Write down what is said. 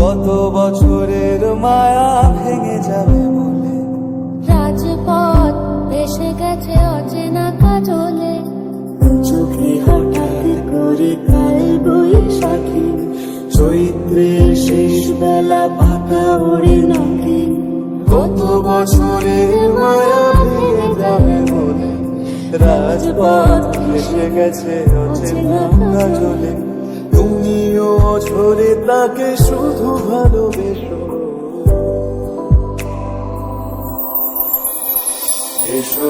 কত বছরের মায়া ভেঙে যাবে বলে। রাজপথ ভেসে গেছে অচেনা কাজলে, চোখে হঠাৎ করে কাল বৈশাখী, চৈত্রের শেষ বেলা পাতা ওড়ে নাকি। কত বছরের মায়া ভেঙে যাবে বলে। রাজপথ ভেসে গেছে অচেনা কাজলে। তুমিও ঝরে তাকে শুধু ভালোবেসো। এসো